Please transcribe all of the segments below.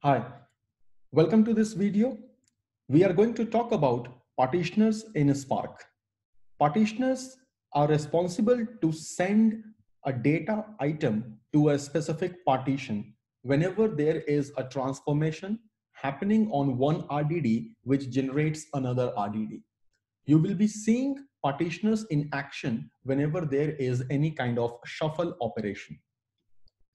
Hi, welcome to this video. We are going to talk about partitioners in Spark. Partitioners are responsible to send a data item to a specific partition whenever there is a transformation happening on one RDD which generates another RDD. You will be seeing partitioners in action whenever there is any kind of shuffle operation.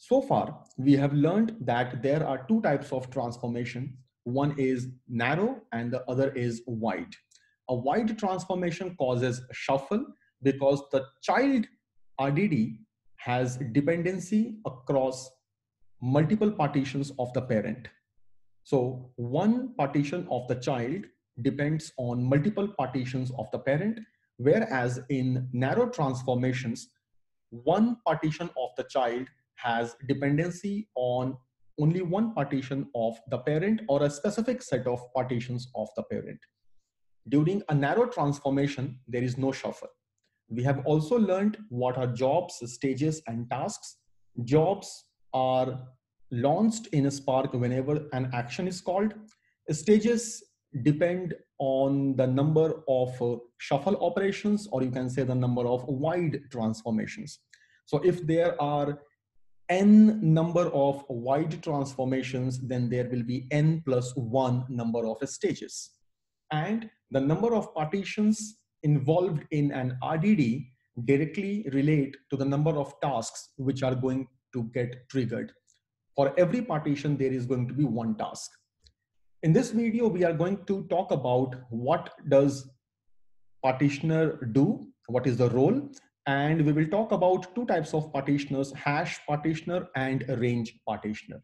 So far, we have learned that there are two types of transformation. One is narrow and the other is wide. A wide transformation causes shuffle because the child RDD has dependency across multiple partitions of the parent. So one partition of the child depends on multiple partitions of the parent, whereas in narrow transformations, one partition of the child has dependency on only one partition of the parent or a specific set of partitions of the parent. During a narrow transformation, there is no shuffle. We have also learned what are jobs, stages, and tasks. Jobs are launched in a Spark whenever an action is called. Stages depend on the number of shuffle operations, or you can say the number of wide transformations. So if there are n number of wide transformations, then there will be n plus 1 number of stages. And the number of partitions involved in an RDD directly relate to the number of tasks which are going to get triggered. For every partition, there is going to be one task. In this video, we are going to talk about what does partitioner do, what is the role, and we will talk about two types of partitioners, hash partitioner and range partitioner.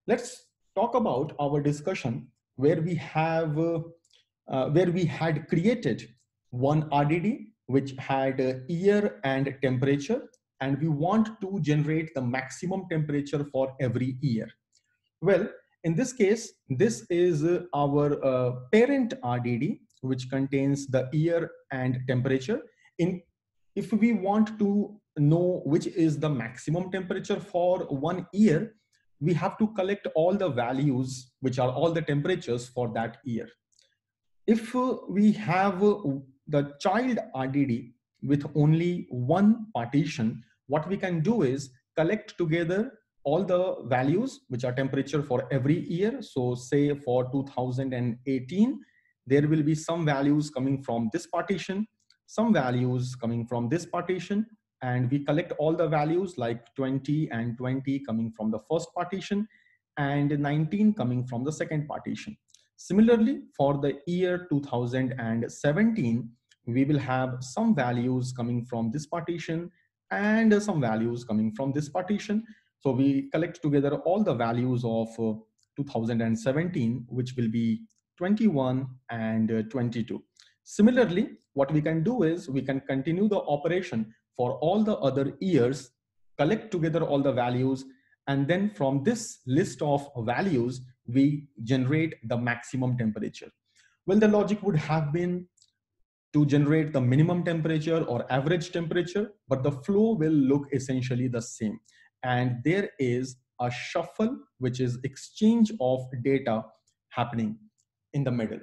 Let's talk about our discussion where we had created one RDD which had year and temperature, and we want to generate the maximum temperature for every year. Well, in this case, this is our parent RDD, which contains the year and temperature. If we want to know which is the maximum temperature for 1 year, we have to collect all the values, which are all the temperatures for that year. If we have the child RDD with only one partition, what we can do is collect together all the values which are temperature for every year. So say for 2018, there will be some values coming from this partition, some values coming from this partition, and we collect all the values like 20 and 20 coming from the first partition and 19 coming from the second partition. Similarly, for the year 2017, we will have some values coming from this partition and some values coming from this partition. So we collect together all the values of 2017, which will be 21 and 22. Similarly, what we can do is we can continue the operation for all the other years, collect together all the values, and then from this list of values, we generate the maximum temperature. Well, the logic would have been to generate the minimum temperature or average temperature, but the flow will look essentially the same. And there is a shuffle, which is exchange of data happening in the middle.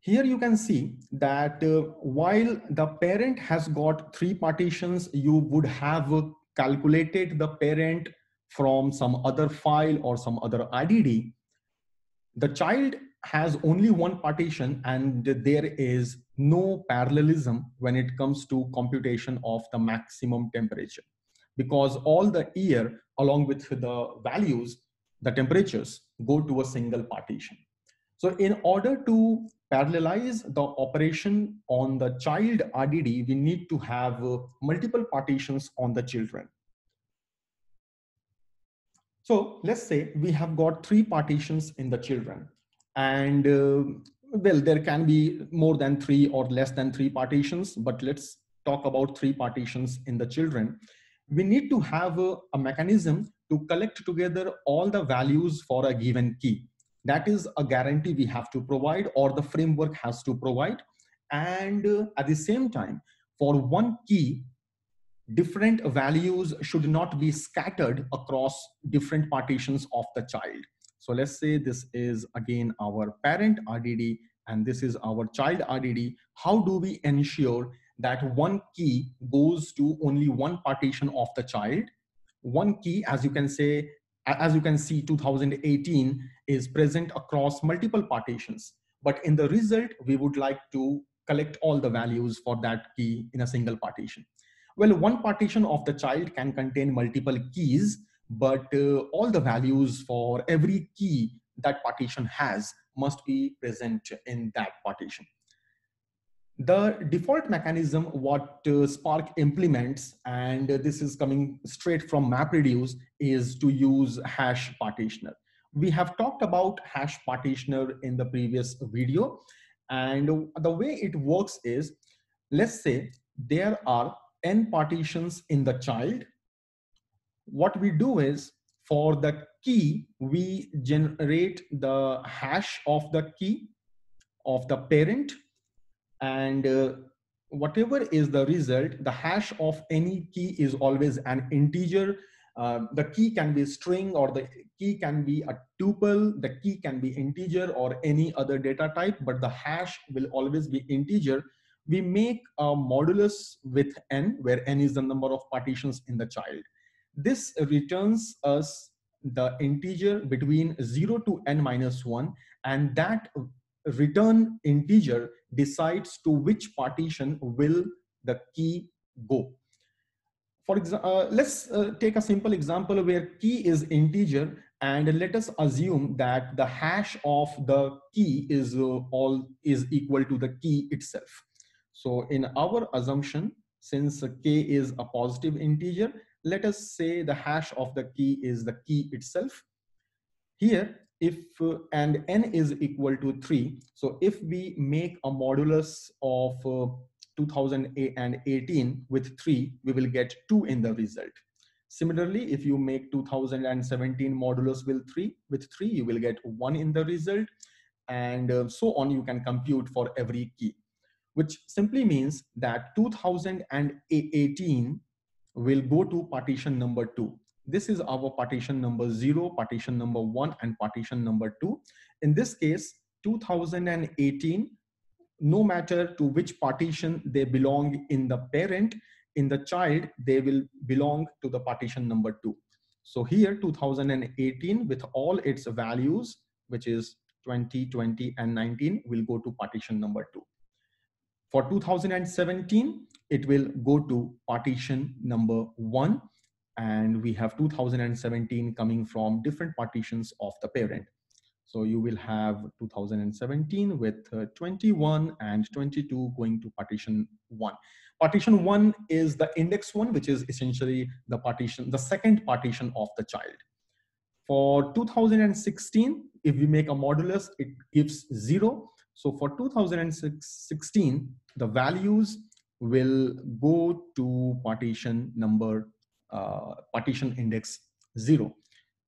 Here you can see that while the parent has got three partitions, you would have calculated the parent from some other file or some other RDD. The child has only one partition and there is no parallelism when it comes to computation of the maximum temperature, because all the year along with the values, the temperatures go to a single partition. So in order to parallelize the operation on the child RDD, we need to have multiple partitions on the children. So let's say we have got three partitions in the children, and well, there can be more than three or less than three partitions, but let's talk about three partitions in the children. We need to have a mechanism to collect together all the values for a given key. That is a guarantee we have to provide, or the framework has to provide. And at the same time, for one key, different values should not be scattered across different partitions of the child. So let's say this is again our parent RDD and this is our child RDD. How do we ensure that one key goes to only one partition of the child? One key, as you can see, 2018 is present across multiple partitions. But in the result, we would like to collect all the values for that key in a single partition. Well, one partition of the child can contain multiple keys, but all the values for every key that partition has must be present in that partition. The default mechanism what Spark implements, and this is coming straight from MapReduce, is to use hash partitioner. We have talked about hash partitioner in the previous video, and the way it works is, let's say there are n partitions in the child. What we do is, for the key, we generate the hash of the key of the parent, and whatever is the result, the hash of any key is always an integer. The key can be a string, or the key can be a tuple, the key can be integer or any other data type, but the hash will always be integer. We make a modulus with n, where n is the number of partitions in the child. This returns us the integer between 0 to n minus 1, and that return integer decides to which partition will the key go. For example, let's take a simple example where key is integer, and let us assume that the hash of the key is equal to the key itself. So in our assumption, since k is a positive integer, let us say the hash of the key is the key itself. Here, if and n is equal to 3, so if we make a modulus of 2018 with 3, we will get 2 in the result. Similarly, if you make 2017 modulus with 3, you will get 1 in the result, and so on. You can compute for every key, which simply means that 2018 will go to partition number 2. This is our partition number 0, partition number 1, and partition number 2. In this case, 2018, no matter to which partition they belong in the parent, in the child, they will belong to the partition number 2. So here 2018 with all its values, which is 20, 20, and 19, will go to partition number 2. For 2017, it will go to partition number 1, and we have 2017 coming from different partitions of the parent. So you will have 2017 with 21 and 22 going to partition 1. Partition 1 is the index 1, which is essentially the partition, the second partition of the child. For 2016, if we make a modulus, it gives 0. So for 2016, the values will go to partition number, partition index 0.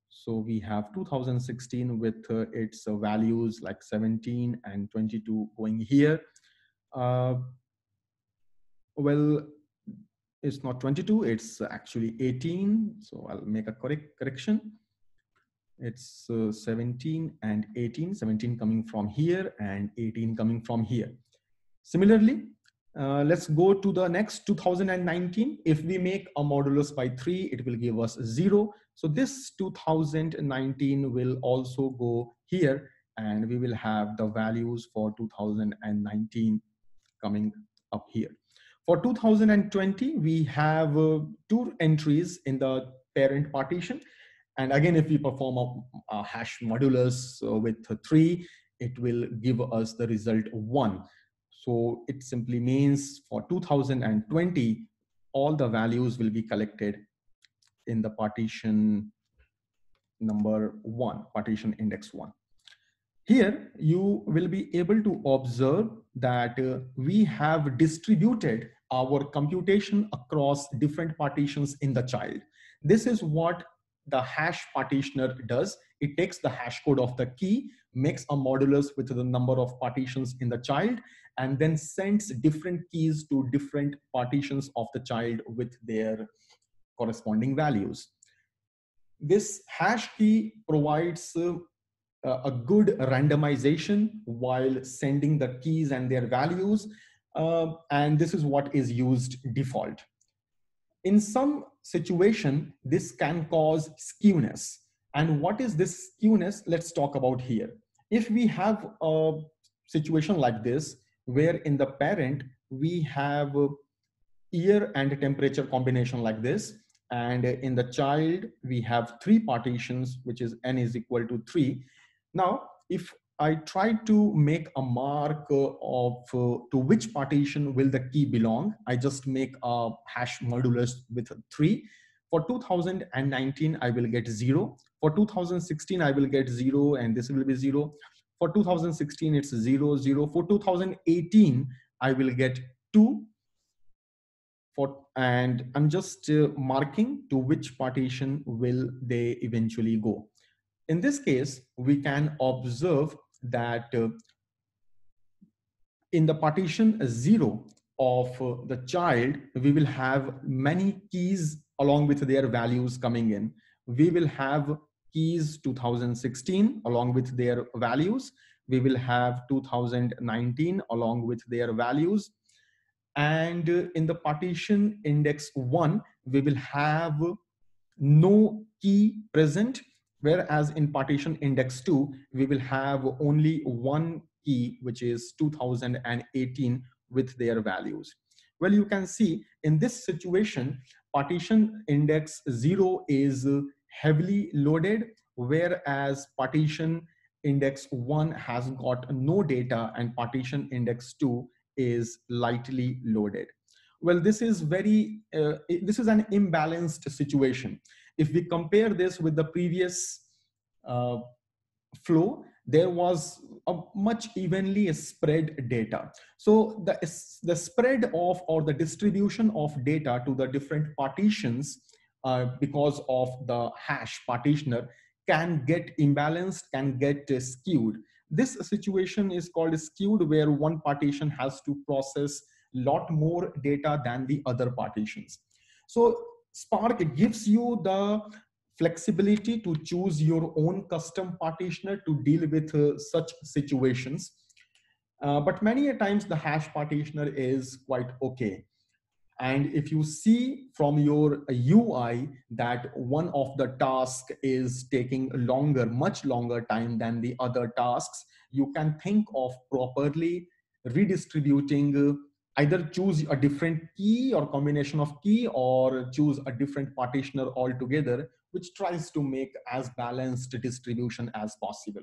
So we have 2016 with its values like 17 and 22 going here. Well, it's not 22, it's actually 18. So I'll make a correction. It's 17 and 18, 17 coming from here and 18 coming from here. Similarly, let's go to the next 2019. If we make a modulus by 3, it will give us 0. So this 2019 will also go here, and we will have the values for 2019 coming up here. For 2020, we have 2 entries in the parent partition. And again, if we perform a hash modulus with 3, it will give us the result 1. So it simply means for 2020, all the values will be collected in the partition number 1, partition index 1. Here, you will be able to observe that we have distributed our computation across different partitions in the child. This is what the hash partitioner does. It takes the hash code of the key, makes a modulus with the number of partitions in the child, and then sends different keys to different partitions of the child with their corresponding values. This hash key provides a good randomization while sending the keys and their values. And this is what is used default. In some situation, this can cause skewness. And what is this skewness? Let's talk about here. If we have a situation like this, where in the parent, we have year and temperature combination like this, and in the child, we have three partitions, which is n is equal to 3. Now, if I try to make a mark of to which partition will the key belong, I just make a hash modulus with 3. For 2019, I will get 0. For 2016, I will get 0, and this will be 0. For 2016, it's 0, 0. For 2018, I will get 2. And I'm just marking to which partition will they eventually go. In this case, we can observe that in the partition 0 of the child, we will have many keys along with their values coming in. We will have keys 2016 along with their values. We will have 2019 along with their values. And in the partition index 1, we will have no key present, whereas in partition index 2, we will have only one key, which is 2018 with their values. Well, you can see in this situation, partition index 0 is heavily loaded, whereas partition index 1 has got no data and partition index 2 is lightly loaded. Well, this is this is an imbalanced situation. If we compare this with the previous uh, flow, there was a much evenly spread data. So the spread of, or the distribution of data to the different partitions because of the hash partitioner can get imbalanced, can get skewed. This situation is called skewed, where one partition has to process lot more data than the other partitions. So Spark gives you the flexibility to choose your own custom partitioner to deal with such situations. But many a times the hash partitioner is quite okay. And if you see from your UI that one of the tasks is taking longer, much longer time than the other tasks, you can think of properly redistributing, either choose a different key or combination of key, or choose a different partitioner altogether, which tries to make as balanced distribution as possible.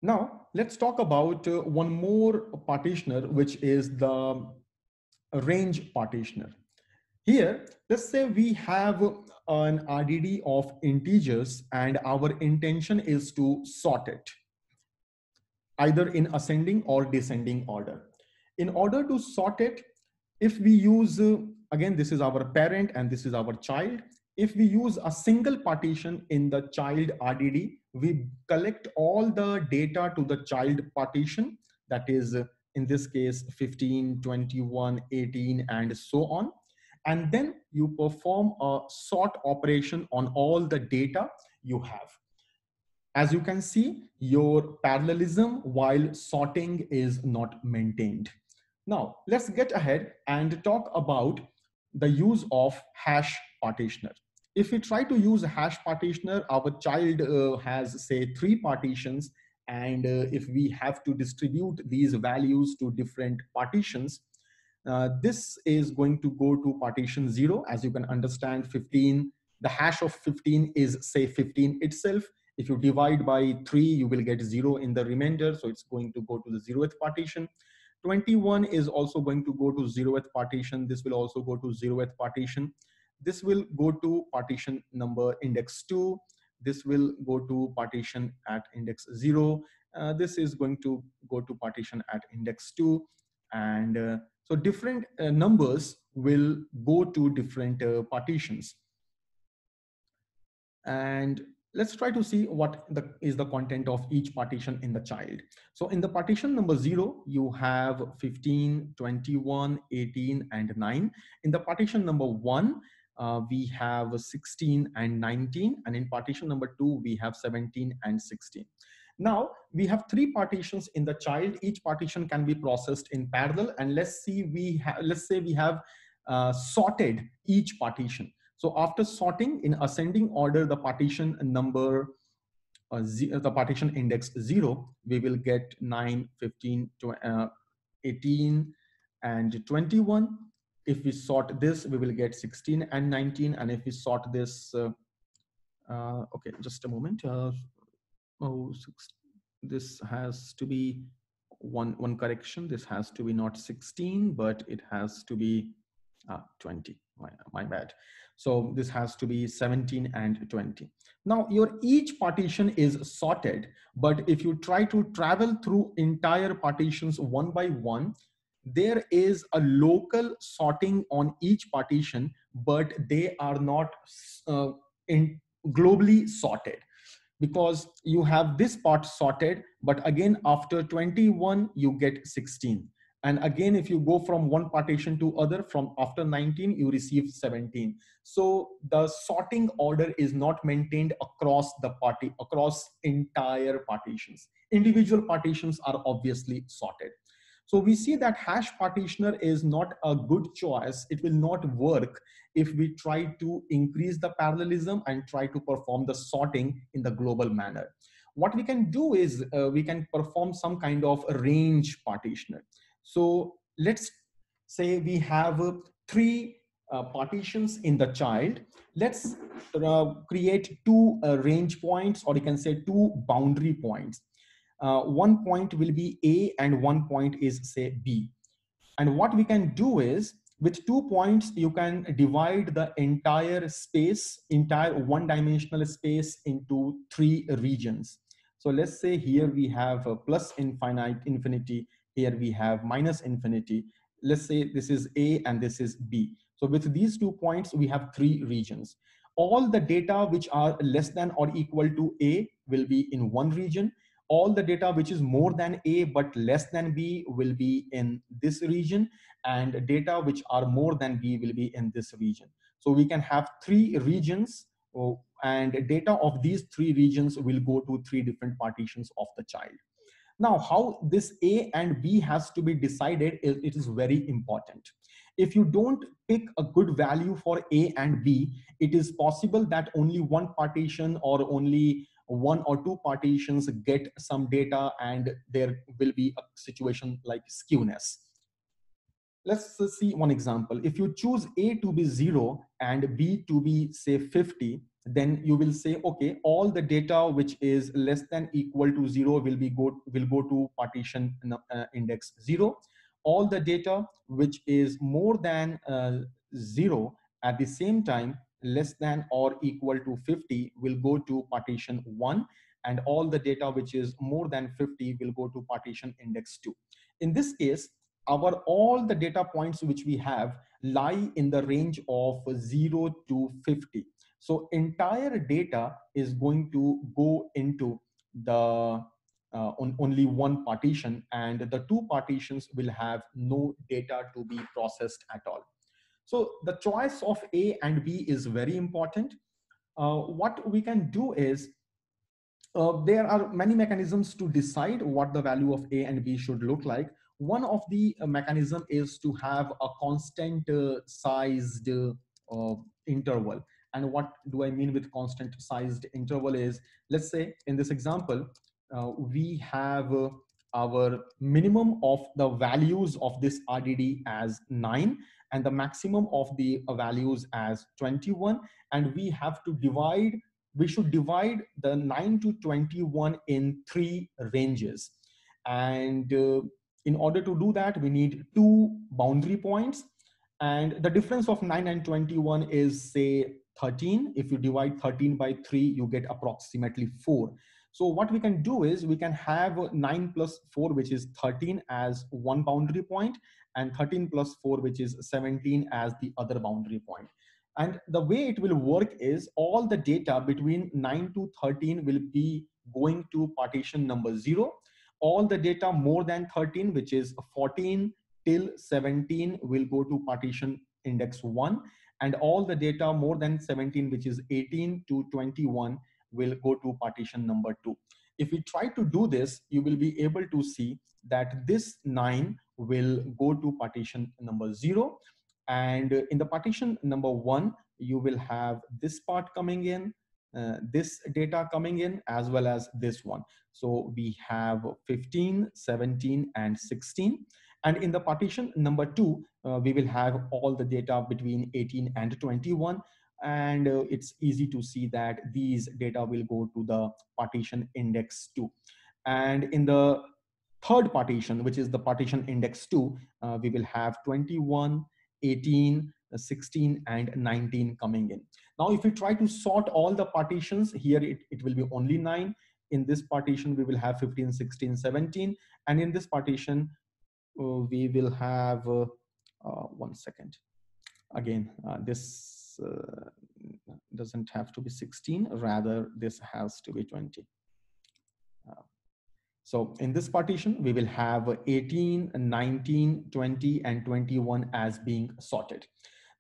Now, let's talk about one more partitioner, which is the range partitioner. Here, let's say we have an RDD of integers and our intention is to sort it either in ascending or descending order. In order to sort it, if we use, again, this is our parent and this is our child. If we use a single partition in the child RDD, we collect all the data to the child partition, that is in this case 15, 21, 18, and so on. And then you perform a sort operation on all the data you have. As you can see, your parallelism while sorting is not maintained. Now, let's get ahead and talk about the use of hash partitioner. If we try to use a hash partitioner, our child has, say, 3 partitions, and if we have to distribute these values to different partitions, this is going to go to partition 0. As you can understand, 15, the hash of 15 is, say, 15 itself. If you divide by 3, you will get 0 in the remainder. So it's going to go to the 0th partition. 21 is also going to go to 0th partition. This will also go to 0th partition. This will go to partition number index 2. This will go to partition at index 0. This is going to go to partition at index 2. And so different numbers will go to different partitions. And let's try to see what is the content of each partition in the child. So in the partition number 0, you have 15, 21, 18, and 9. In the partition number 1, we have 16 and 19, and in partition number 2 we have 17 and 16. Now we have 3 partitions in the child. Each partition can be processed in parallel, and let's say we have sorted each partition. So after sorting in ascending order the partition number, the partition index 0, we will get 9, 15, 18 and 21. If we sort this, we will get 16 and 19. And if we sort this, okay, just a moment. This has to be one correction. This has to be not 16, but it has to be 20. My bad. So this has to be 17 and 20. Now your each partition is sorted, but if you try to travel through entire partitions one by one, there is a local sorting on each partition, but they are not globally sorted, because you have this part sorted, but again after 21 you get 16, and again if you go from one partition to other, from after 19 you receive 17. So the sorting order is not maintained across across entire partitions. Individual partitions are obviously sorted. So we see that hash partitioner is not a good choice. It will not work if we try to increase the parallelism and try to perform the sorting in the global manner. What we can do is we can perform some kind of a range partitioner. So let's say we have 3 partitions in the child. Let's create 2 range points, or you can say 2 boundary points. One point will be A and one point is say B. And what we can do is, with 2 points, you can divide the entire space, entire one-dimensional space into 3 regions. So let's say here we have a plus infinity, here we have minus infinity. Let's say this is A and this is B. So with these 2 points, we have 3 regions. All the data which are less than or equal to A will be in one region. All the data which is more than A but less than B will be in this region, and data which are more than B will be in this region. So we can have 3 regions, and data of these 3 regions will go to 3 different partitions of the child. Now, how this A and B has to be decided, it is very important. If you don't pick a good value for A and B, it is possible that only one partition or only 1 or 2 partitions get some data, and there will be a situation like skewness. Let's see one example. If you choose A to be 0 and B to be say 50, then you will say, okay, all the data which is less than equal to 0 will go to partition index 0. All the data which is more than 0 at the same time less than or equal to 50 will go to partition 1, and all the data which is more than 50 will go to partition index 2. In this case, all the data points which we have lie in the range of 0 to 50. So entire data is going to go into the only one partition, and the 2 partitions will have no data to be processed at all. So the choice of A and B is very important. What we can do is, there are many mechanisms to decide what the value of A and B should look like. One of the mechanism is to have a constant sized interval. And what do I mean with constant sized interval is, let's say in this example, we have our minimum of the values of this RDD as 9 and the maximum of the values as 21. And we should divide the 9 to 21 in 3 ranges. And in order to do that, we need 2 boundary points. And the difference of 9 and 21 is say 13. If you divide 13 by 3, you get approximately 4. So what we can do is we can have 9 plus 4, which is 13, as one boundary point, and 13 plus 4, which is 17, as the other boundary point. And the way it will work is all the data between 9 to 13 will be going to partition number 0. All the data more than 13, which is 14 till 17, will go to partition index 1. and all the data more than 17, which is 18 to 21, will go to partition number 2. If we try to do this, you will be able to see that this 9 will go to partition number 0. And in the partition number 1, you will have this part coming in, this data coming in, as well as this one. So we have 15, 17, and 16. And in the partition number 2, we will have all the data between 18 and 21. And it's easy to see that these data will go to the partition index 2. And in the third partition, which is the partition index 2, we will have 21, 18, 16, and 19 coming in. Now, if we try to sort all the partitions, here it will be only 9. In this partition, we will have 15, 16, 17. And in this partition, we will have, one second. Again, this doesn't have to be 16, rather this has to be 20. So in this partition, we will have 18, 19, 20, and 21 as being sorted.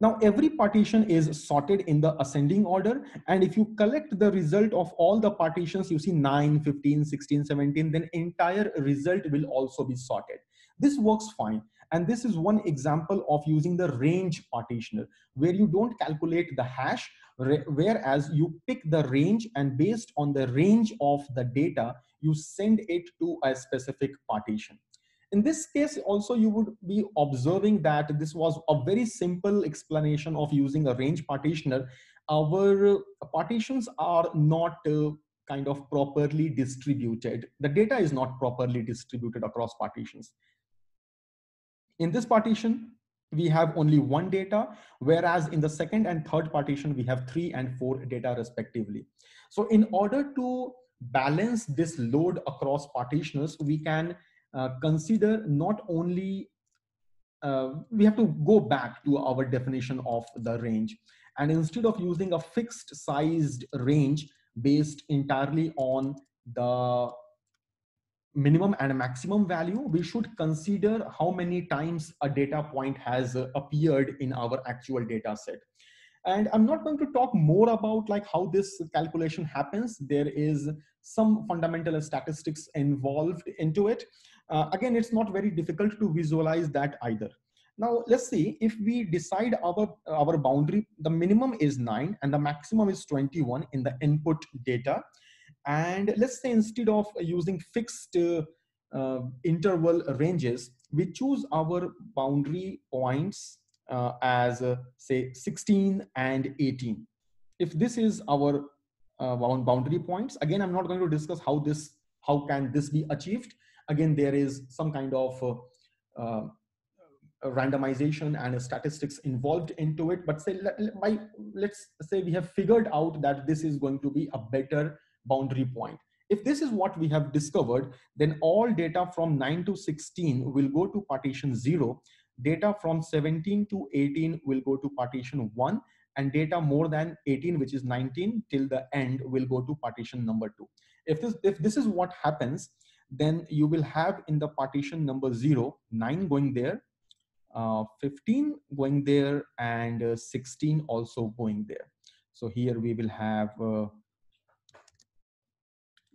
Now, every partition is sorted in the ascending order. And if you collect the result of all the partitions, you see 9, 15, 16, 17, then entire result will also be sorted. This works fine. And this is one example of using the range partitioner, where you don't calculate the hash, whereas you pick the range, and based on the range of the data, you send it to a specific partition. In this case, also, you would be observing that this was a very simple explanation of using a range partitioner. Our partitions are not kind of properly distributed. The data is not properly distributed across partitions. In this partition, we have only one data, whereas in the second and third partition, we have 3 and 4 data respectively. So in order to balance this load across partitioners, we can consider not only, we have to go back to our definition of the range. And instead of using a fixed sized range based entirely on the minimum and maximum value, we should consider how many times a data point has appeared in our actual data set. And I'm not going to talk more about like how this calculation happens. There is some fundamental statistics involved into it. Again, it's not very difficult to visualize that either. Now, let's see, if we decide our boundary, the minimum is 9 and the maximum is 21 in the input data. And let's say instead of using fixed interval ranges, we choose our boundary points as say 16 and 18. If this is our boundary points, again, I'm not going to discuss how can this be achieved. Again, there is some kind of randomization and statistics involved into it. But say, let's say we have figured out that this is going to be a better boundary point. If this is what we have discovered, then all data from 9 to 16 will go to partition 0. Data from 17 to 18 will go to partition 1. And data more than 18, which is 19 till the end, will go to partition number 2. If this is what happens, then you will have in the partition number 0, 9 going there, 15 going there, and 16 also going there. So here we will have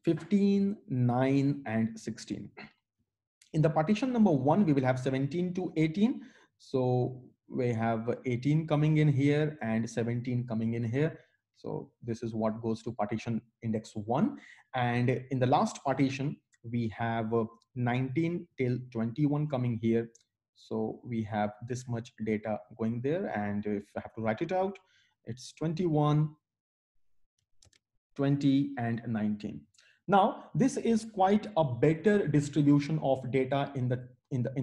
15, 9, and 16. In the partition number 1, we will have 17 to 18. So we have 18 coming in here and 17 coming in here. So this is what goes to partition index 1. And in the last partition, we have 19 till 21 coming here. So we have this much data going there. And if I have to write it out, it's 21, 20, and 19. Now, this is quite a better distribution of data in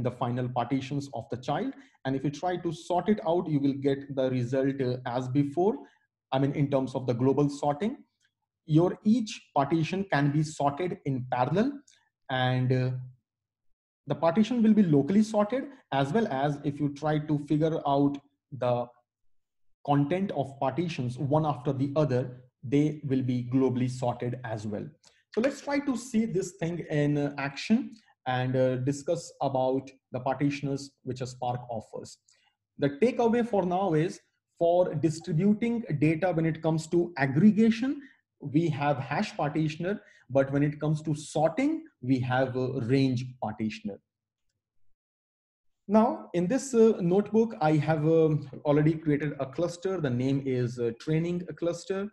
the final partitions of the child. And if you try to sort it out, you will get the result as before. I mean, in terms of the global sorting, your each partition can be sorted in parallel, and the partition will be locally sorted, as well as if you try to figure out the content of partitions one after the other, they will be globally sorted as well. So let's try to see this thing in action and discuss about the partitioners which a Spark offers. The takeaway for now is, For distributing data, when it comes to aggregation, we have hash partitioner, but when it comes to sorting, we have a range partitioner. Now, in this notebook, I have already created a cluster. The name is training cluster.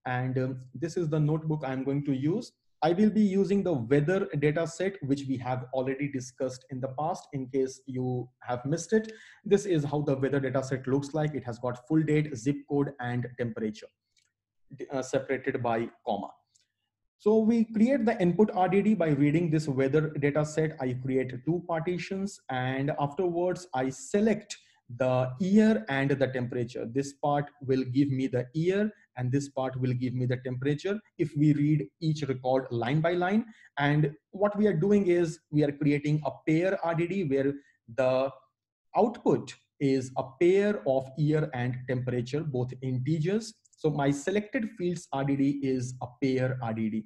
And this is the notebook I'm going to use. I will be using the weather data set, which we have already discussed in the past. In case you have missed it, this is how the weather data set looks like. It has got full date, zip code, and temperature separated by comma. So we create the input RDD by reading this weather data set. I create two partitions, and afterwards I select the year and the temperature. This part will give me the year and this part will give me the temperature if we read each record line by line. And what we are doing is we are creating a pair RDD where the output is a pair of year and temperature, both integers. So my selected fields RDD is a pair RDD.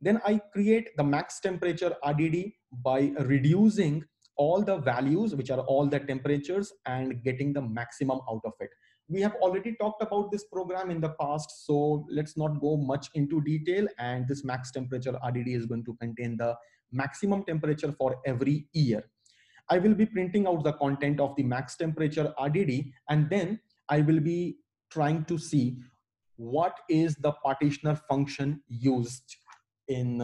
Then I create the max temperature RDD by reducing all the values, which are all the temperatures, and getting the maximum out of it. We have already talked about this program in the past, so let's not go much into detail. And this max temperature RDD is going to contain the maximum temperature for every year. I will be printing out the content of the max temperature RDD, and then I will be trying to see what is the partitioner function used in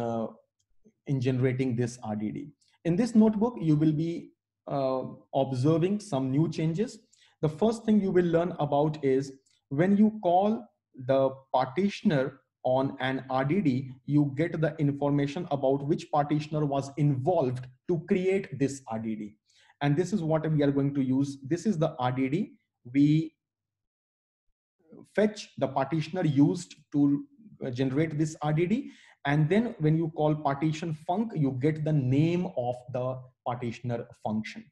in generating this RDD. In this notebook, you will be observing some new changes. The first thing you will learn about is when you call the partitioner on an RDD, you get the information about which partitioner was involved to create this RDD. And this is what we are going to use. This is the RDD. We fetch the partitioner used to generate this RDD. And then when you call partition func, you get the name of the partitioner function.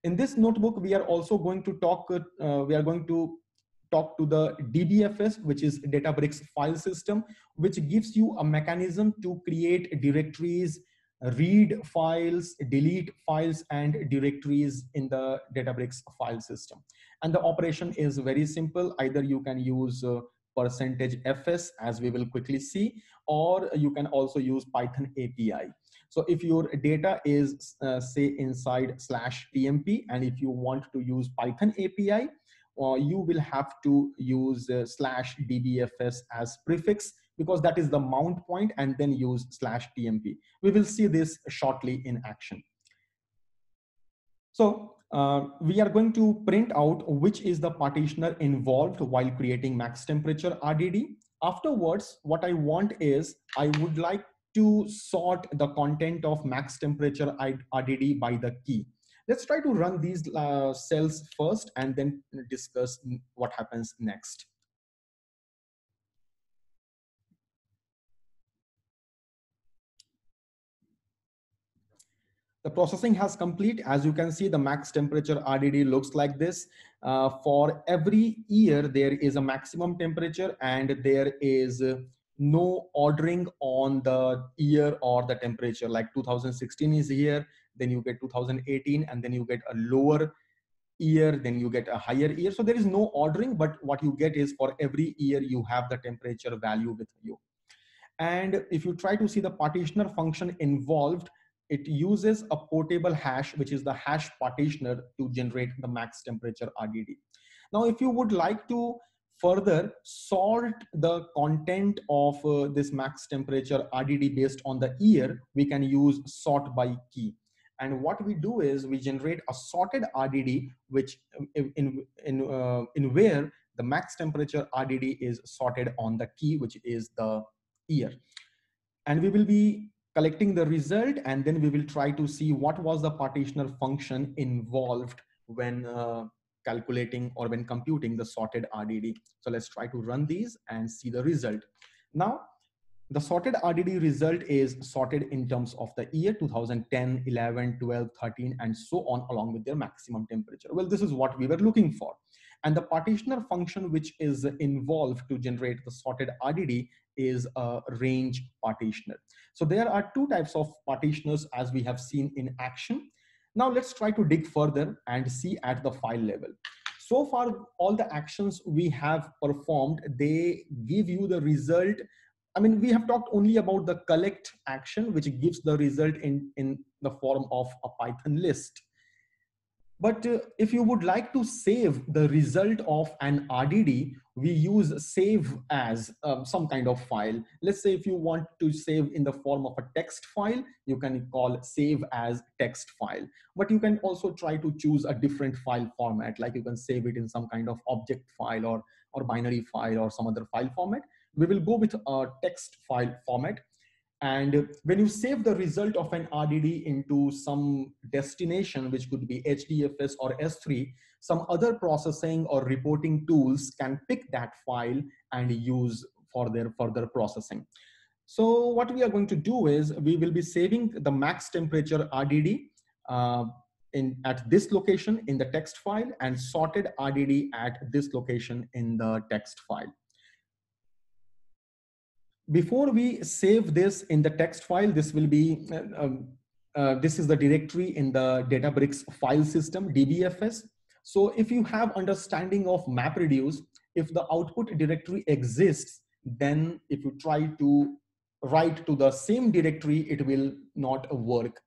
In this notebook, we are also going to talk, talk to the DBFS, which is Databricks file system, which gives you a mechanism to create directories, read files, delete files, and directories in the Databricks file system. And the operation is very simple. Either you can use %fs, as we will quickly see, or you can also use Python API. So if your data is say inside /tmp, and if you want to use Python API, you will have to use /dbfs as prefix, because that is the mount point, and then use /tmp. We will see this shortly in action. So we are going to print out which is the partitioner involved while creating max temperature RDD. Afterwards, what I want is I would like to sort the content of max temperature RDD by the key. Let's try to run these cells first and then discuss what happens next. The processing has complete. As you can see, the max temperature RDD looks like this. For every year, there is a maximum temperature, and there is no ordering on the year or the temperature. Like 2016 is here, then you get 2018, and then you get a lower year, then you get a higher year. So there is no ordering, but what you get is for every year, you have the temperature value with you. And if you try to see the partitioner function involved, it uses a portable hash, which is the hash partitioner, to generate the max temperature RDD. Now, if you would like to further sort the content of this max temperature RDD based on the year, we can use sort by key. And what we do is we generate a sorted RDD, which in where the max temperature RDD is sorted on the key, which is the year. And we will be collecting the result, and then we will try to see what was the partitioner function involved when calculating or when computing the sorted RDD. So let's try to run these and see the result. Now, the sorted RDD result is sorted in terms of the year 2010, 11, 12, 13, and so on, along with their maximum temperature. Well, this is what we were looking for. And the partitioner function which is involved to generate the sorted RDD is a range partitioner. So there are two types of partitioners as we have seen in action. Now let's try to dig further and see at the file level. So far, all the actions we have performed, they give you the result. I mean, we have talked only about the collect action, which gives the result in the form of a Python list. But if you would like to save the result of an RDD, we use save as some kind of file. Let's say if you want to save in the form of a text file, you can call save as text file. But you can also try to choose a different file format, like you can save it in some kind of object file or binary file or some other file format. We will go with a text file format. And when you save the result of an RDD into some destination, which could be HDFS or S3, some other processing or reporting tools can pick that file and use for their further processing. So what we are going to do is we will be saving the max temperature RDD at this location in the text file and sorted RDD at this location in the text file. Before we save this in the text file, this will be, this is the directory in the Databricks file system, DBFS. So if you have understanding of MapReduce, if the output directory exists, then if you try to write to the same directory, it will not work.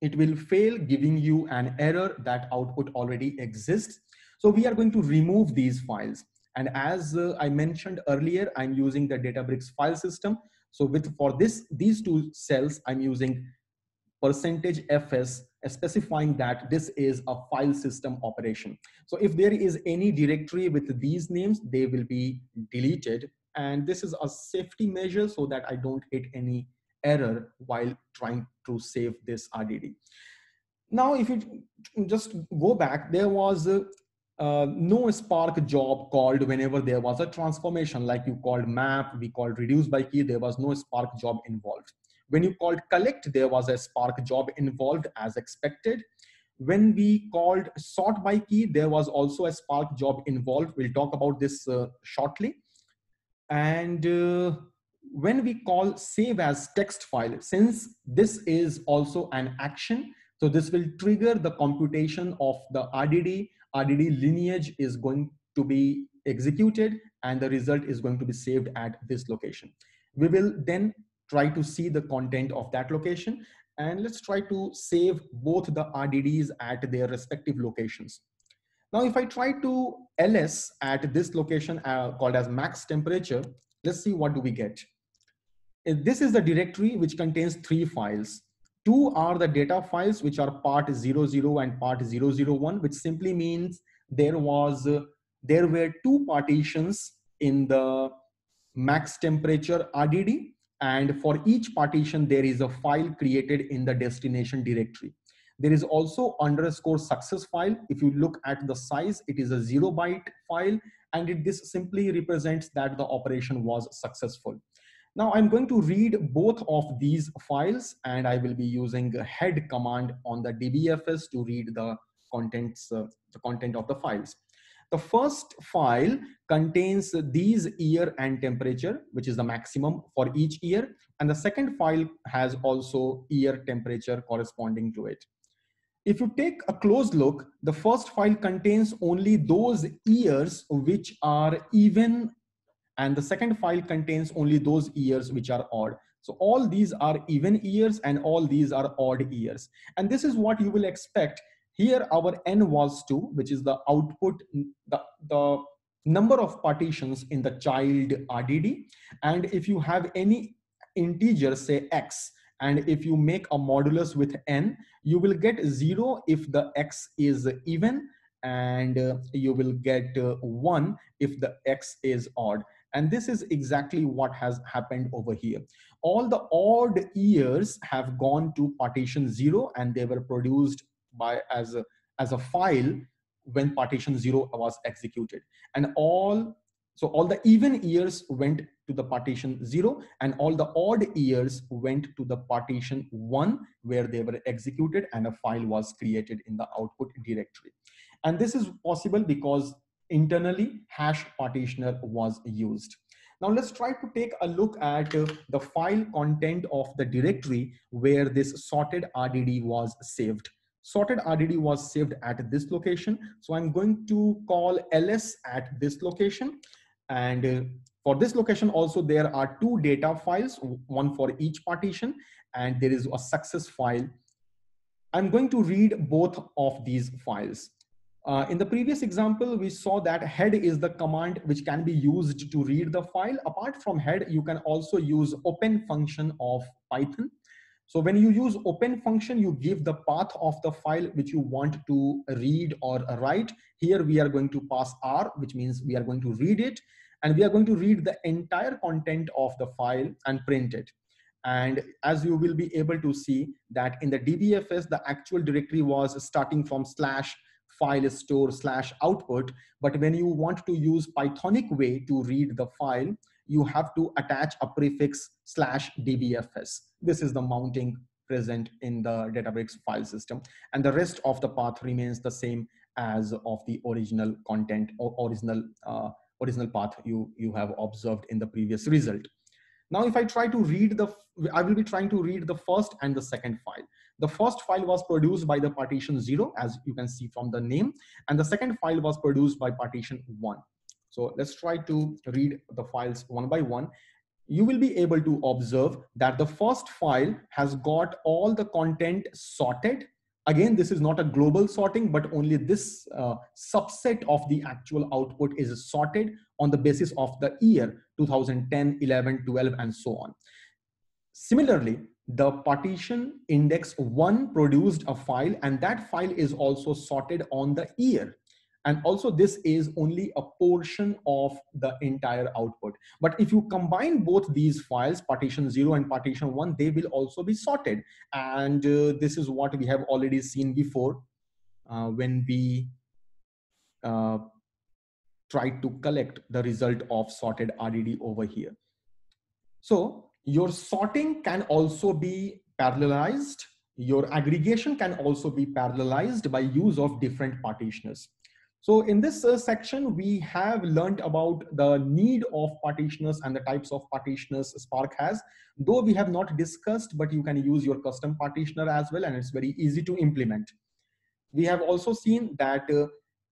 It will fail, giving you an error that output already exists. So we are going to remove these files. And as I mentioned earlier, I'm using the Databricks file system. So for these two cells, I'm using %fs, specifying that this is a file system operation. So if there is any directory with these names, they will be deleted. And this is a safety measure so that I don't hit any error while trying to save this RDD. Now, if you just go back, there was no Spark job called whenever there was a transformation, like you called map, we called reduce by key, there was no Spark job involved. When you called collect, there was a Spark job involved as expected. When we called sort by key, there was also a Spark job involved. We'll talk about this shortly. And when we call save as text file, since this is also an action, so this will trigger the computation of the RDD. RDD lineage is going to be executed and the result is going to be saved at this location. We will then try to see the content of that location, and let's try to save both the RDDs at their respective locations. Now, if I try to ls at this location called as max temperature, let's see what do we get. This is the directory which contains 3 files. 2 are the data files, which are part 00 and part 001, which simply means there were 2 partitions in the max temperature RDD, and for each partition there is a file created in the destination directory. There is also underscore success file. If you look at the size, it is a 0-byte file, and this simply represents that the operation was successful. Now I'm going to read both of these files, and I will be using a head command on the DBFS to read the content of the files. The first file contains these year and temperature, which is the maximum for each year. And the second file has also year temperature corresponding to it. If you take a close look, the first file contains only those years which are even, and the second file contains only those years which are odd. So all these are even years and all these are odd years. And this is what you will expect. Here our n was 2, which is the output, the number of partitions in the child RDD. And if you have any integer, say x, and if you make a modulus with n, you will get 0 if the x is even, and you will get 1 if the x is odd. And this is exactly what has happened over here. All the odd years have gone to partition 0, and they were produced as a file when partition 0 was executed. And all the even years went to the partition 0, and all the odd years went to the partition 1, where they were executed and a file was created in the output directory. And this is possible because internally hash partitioner was used. Now let's try to take a look at the file content of the directory where this sorted RDD was saved. sorted RDD was saved at this location. So I'm going to call ls at this location. And for this location also, there are two data files, one for each partition, and there is a success file. I'm going to read both of these files. In the previous example, we saw that head is the command which can be used to read the file. Apart from head, you can also use open function of Python. So when you use open function, you give the path of the file which you want to read or write. Here we are going to pass R, which means we are going to read it, and we are going to read the entire content of the file and print it. And as you will be able to see that in the DBFS, the actual directory was starting from /file store /output. But when you want to use Pythonic way to read the file, you have to attach a prefix /dbfs. This is the mounting present in the Databricks file system. And the rest of the path remains the same as of the original content or original path you have observed in the previous result. Now, if I try to read I will be trying to read the first and the second file. The first file was produced by the partition 0, as you can see from the name, and the second file was produced by partition 1. So let's try to read the files one by one. You will be able to observe that the first file has got all the content sorted. Again, this is not a global sorting, but only this subset of the actual output is sorted on the basis of the year 2010, 11, 12, and so on. Similarly, the partition index 1 produced a file, and that file is also sorted on the year. And also this is only a portion of the entire output. But if you combine both these files, partition 0 and partition 1, they will also be sorted. And this is what we have already seen before when we tried to collect the result of sorted RDD over here. So your sorting can also be parallelized. Your aggregation can also be parallelized by use of different partitioners. So in this section, we have learned about the need of partitioners and the types of partitioners Spark has, though we have not discussed, but you can use your custom partitioner as well, and it's very easy to implement. We have also seen that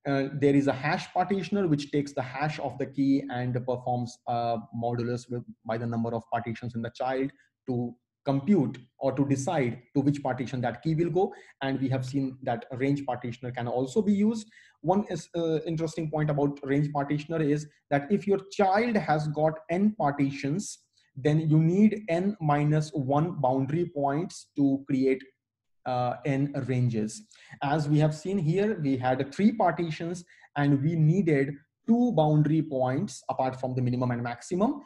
there is a hash partitioner which takes the hash of the key and performs modulus by the number of partitions in the child to compute or to decide to which partition that key will go. And we have seen that a range partitioner can also be used. One interesting point about range partitioner is that if your child has got n partitions, then you need n minus 1 boundary points to create n ranges. As we have seen here, we had 3 partitions and we needed 2 boundary points apart from the minimum and maximum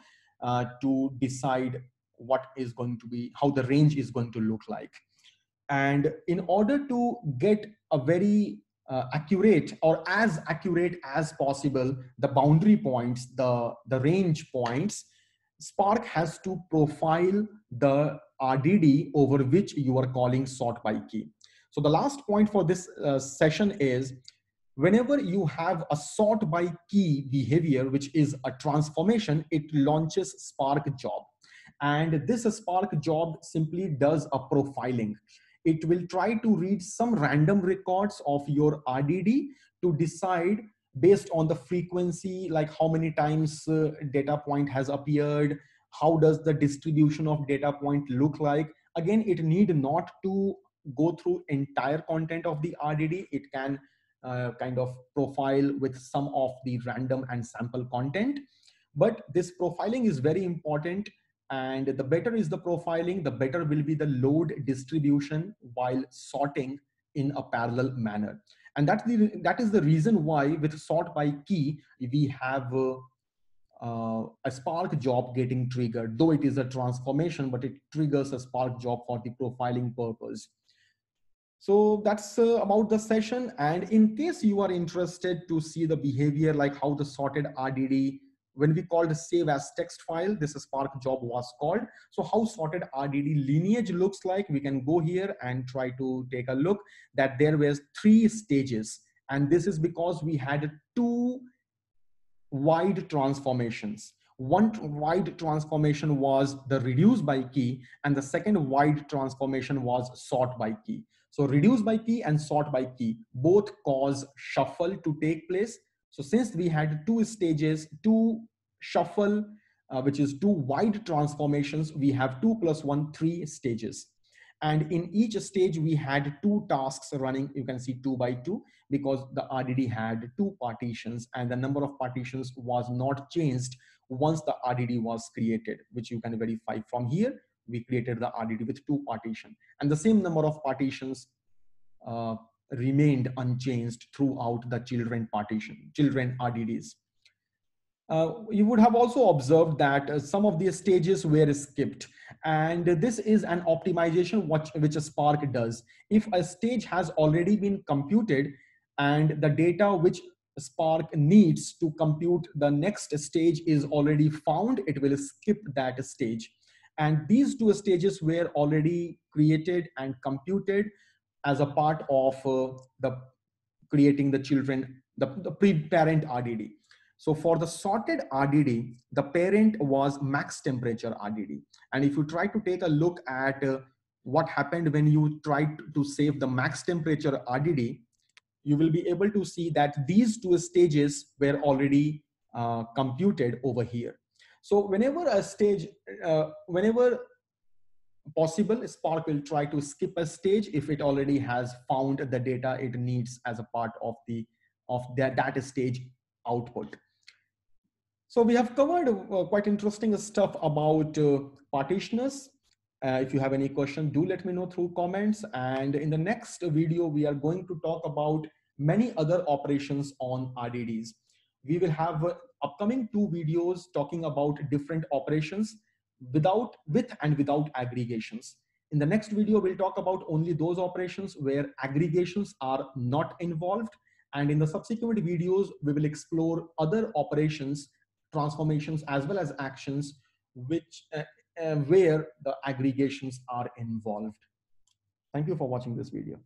to decide what is going to be, how the range is going to look like. And in order to get a very accurate or as accurate as possible, the boundary points, the range points, Spark has to profile the RDD over which you are calling sort by key. So the last point for this session is, whenever you have a sort by key behavior, which is a transformation, it launches Spark job. And this Spark job simply does a profiling. It will try to read some random records of your RDD to decide based on the frequency, like how many times data point has appeared, how does the distribution of data point look like. Again, it need not to go through entire content of the RDD. It can kind of profile with some of the random and sample content. But this profiling is very important, and the better is the profiling, the better will be the load distribution while sorting in a parallel manner. And that is the reason why with sort by key, we have a Spark job getting triggered, though it is a transformation, but it triggers a Spark job for the profiling purpose. So that's about the session. And in case you are interested to see the behavior, like how the sorted RDD, when we called save as text file, this Spark job was called. So how sorted RDD lineage looks like, we can go here and try to take a look that there was 3 stages. And this is because we had 2 wide transformations. One wide transformation was the reduce by key, and the second wide transformation was sort by key. So reduce by key and sort by key both cause shuffle to take place. So since we had two stages, two shuffle, which is two wide transformations, we have 2 plus 1, 3 stages. And in each stage, we had two tasks running. You can see 2 by 2 because the RDD had two partitions and the number of partitions was not changed once the RDD was created, which you can verify from here. We created the RDD with two partitions and the same number of partitions uh, remained unchanged throughout the children RDDs. You would have also observed that some of the stages were skipped, and this is an optimization which a Spark does. If a stage has already been computed and the data which Spark needs to compute the next stage is already found, it will skip that stage. And these two stages were already created and computed as a part of the creating the children, the pre-parent RDD. So for the sorted RDD, the parent was max temperature RDD. And if you try to take a look at what happened when you tried to save the max temperature RDD, you will be able to see that these two stages were already computed over here. So whenever a stage, whenever possible, Spark will try to skip a stage if it already has found the data it needs as a part of that stage output. So we have covered quite interesting stuff about partitioners. If you have any question, do let me know through comments. And in the next video, we are going to talk about many other operations on RDDs. We will have upcoming two videos talking about different operations with and without aggregations. In the next video, we'll talk about only those operations where aggregations are not involved. And in the subsequent videos, we will explore other operations, transformations, as well as actions where the aggregations are involved. Thank you for watching this video.